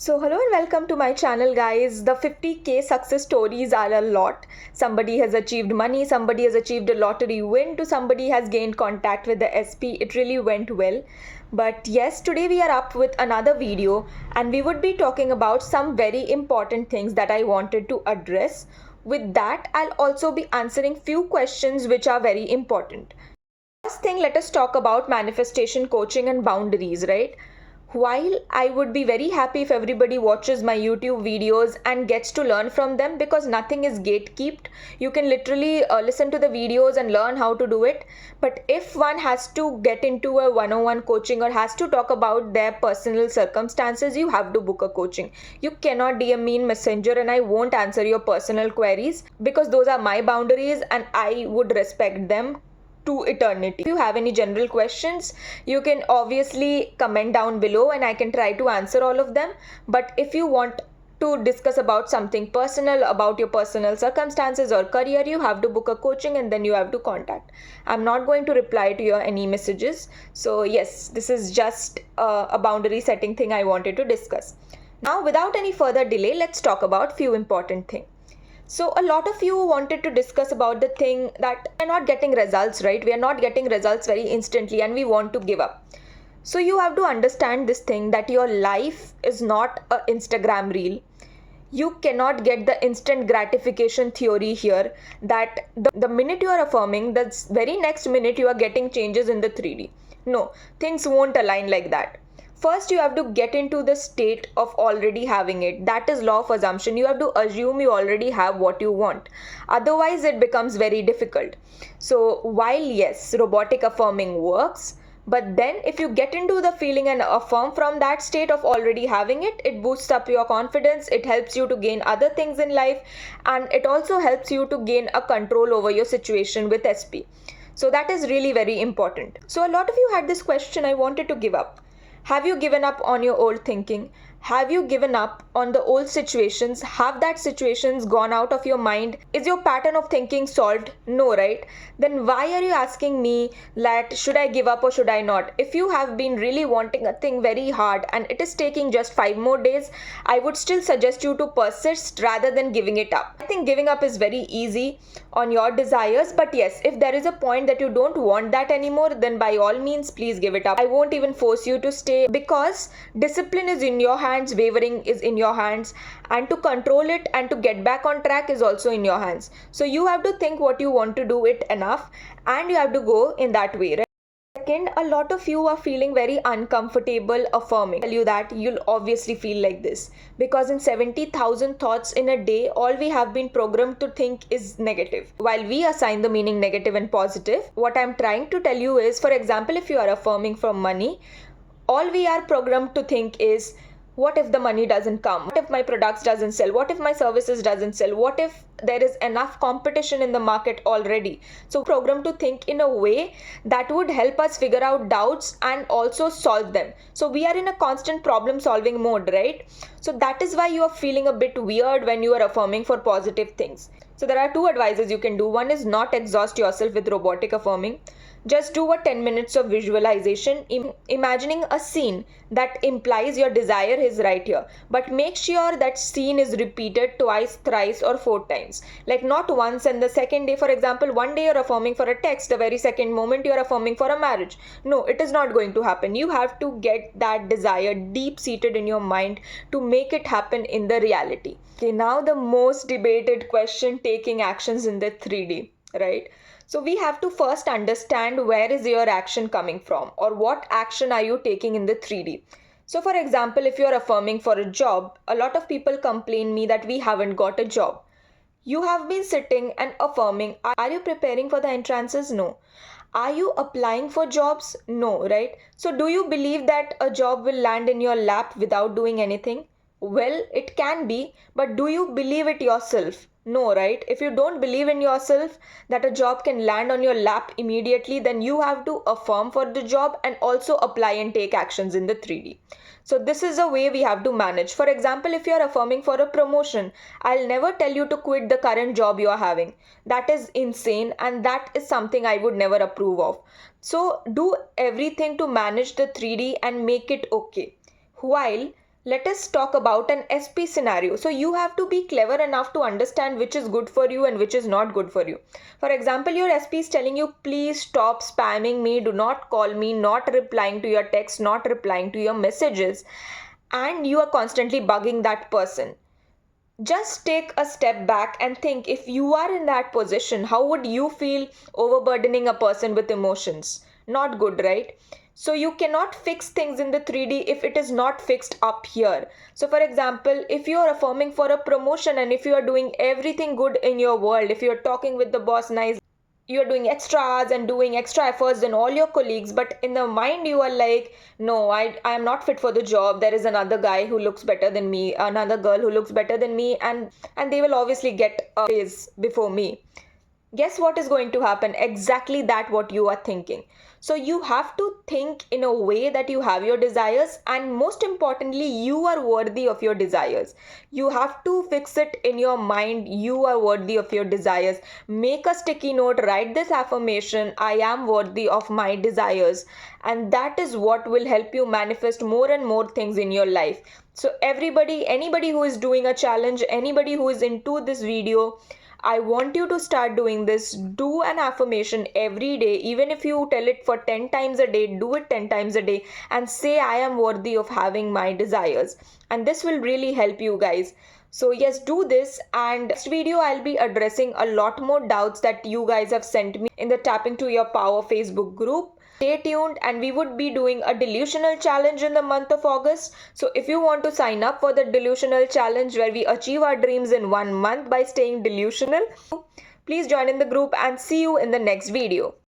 Hello and welcome to my channel, guys. The 50k success stories are a lot. Somebody has achieved money, somebody has achieved a lottery win, to somebody has gained contact with the SP. It really went well. But yes, today we are up with another video and we would be talking about some very important things that I wanted to address. With that, I'll also be answering few questions which are very important. First thing, let us talk about manifestation coaching and boundaries, right? While I would be very happy if everybody watches my YouTube videos and gets to learn from them, because nothing is gatekept, you can literally listen to the videos and learn how to do it. But if one has to get into a one-on-one coaching or has to talk about their personal circumstances, you have to book a coaching. You cannot DM me in Messenger and I won't answer your personal queries, because those are my boundaries and I would respect them to eternity. If you have any general questions, you can obviously comment down below and I can try to answer all of them. But if you want to discuss about something personal, about your personal circumstances or career, you have to book a coaching and then you have to contact. I'm not going to reply to your any messages. So yes, this is just a boundary setting thing I wanted to discuss. Now, without any further delay, let's talk about few important things. So a lot of you wanted to discuss about the thing that we're not getting results, right? We are not getting results very instantly and we want to give up. So you have to understand this thing, that your life is not an Instagram reel. You cannot get the instant gratification theory here, that the minute you are affirming, the very next minute you are getting changes in the 3D. No, things won't align like that. First, you have to get into the state of already having it. That is law of assumption. You have to assume you already have what you want. Otherwise, it becomes very difficult. So while yes, robotic affirming works, but then if you get into the feeling and affirm from that state of already having it, it boosts up your confidence. It helps you to gain other things in life, and it also helps you to gain a control over your situation with SP. So that is really very important. So a lot of you had this question, I wanted to give up. Have you given up on your old thinking? Have you given up on the old situations? Have that situations gone out of your mind? Is your pattern of thinking solved? No, right? Then why are you asking me that should I give up or should I not? If you have been really wanting a thing very hard and it is taking just 5 more days, I would still suggest you to persist rather than giving it up. I think giving up is very easy on your desires, but yes, if there is a point that you don't want that anymore, then by all means please give it up. I won't even force you to stay, because discipline is in your hands, wavering is in your hands, and to control it and to get back on track is also in your hands. So you have to think what you want to do it enough and you have to go in that way, right? Second, a lot of you are feeling very uncomfortable affirming. I tell you that you'll obviously feel like this, because in 70,000 thoughts in a day, all we have been programmed to think is negative. While we assign the meaning negative and positive, what I'm trying to tell you is, for example, if you are affirming from money, all we are programmed to think is, what if the money doesn't come? What if my products doesn't sell? What if my services doesn't sell? What if there is enough competition in the market already? So programmed to think in a way that would help us figure out doubts and also solve them. So we are in a constant problem solving mode, right? So that is why you are feeling a bit weird when you are affirming for positive things. So there are two advices you can do. One is not exhaust yourself with robotic affirming. Just do a 10 minutes of visualization, imagining a scene that implies your desire is right here. But make sure that scene is repeated twice, thrice or 4 times. Like not once and the second day, for example, one day you're affirming for a text, the very second moment you're affirming for a marriage. No, it is not going to happen. You have to get that desire deep seated in your mind to make it happen in the reality. Okay, now the most debated question, taking actions in the 3D, right? So we have to first understand where is your action coming from, or what action are you taking in the 3D. So for example, if you're affirming for a job, a lot of people complain me that we haven't got a job. You have been sitting and affirming. Are you preparing for the entrances? No. Are you applying for jobs? No, right? So do you believe that a job will land in your lap without doing anything? Well, it can be, but do you believe it yourself? No, right? If you don't believe in yourself that a job can land on your lap immediately, then you have to affirm for the job and also apply and take actions in the 3D. So this is a way we have to manage. For example, if you are affirming for a promotion, I'll never tell you to quit the current job you are having. That is insane and that is something I would never approve of. So do everything to manage the 3D and make it okay. While let us talk about an SP scenario. So you have to be clever enough to understand which is good for you and which is not good for you. For example, your SP is telling you, please stop spamming me, do not call me, not replying to your text, not replying to your messages, and you are constantly bugging that person. Just take a step back and think, if you are in that position, how would you feel overburdening a person with emotions? Not good, right? So you cannot fix things in the 3D if it is not fixed up here. So for example, if you are affirming for a promotion and if you are doing everything good in your world, if you are talking with the boss nice, you are doing extra hours and doing extra efforts than all your colleagues, but in the mind you are like, no, I am not fit for the job, there is another guy who looks better than me, another girl who looks better than me, and they will obviously get a raise before me. Guess what is going to happen? Exactly that what you are thinking. So you have to think in a way that you have your desires, and most importantly, you are worthy of your desires. You have to fix it in your mind, you are worthy of your desires. Make a sticky note, write this affirmation, I am worthy of my desires, and that is what will help you manifest more and more things in your life. So anybody who is doing a challenge, anybody who is into this video, I want you to start doing this. Do an affirmation every day. Even if you tell it for 10 times a day, do it 10 times a day and say, I am worthy of having my desires. And this will really help you guys. So yes, do this, and next video I'll be addressing a lot more doubts that you guys have sent me in the Tapping to Your Power Facebook group. Stay tuned, and we would be doing a delusional challenge in the month of August. So if you want to sign up for the delusional challenge where we achieve our dreams in 1 month by staying delusional, please join in the group, and see you in the next video.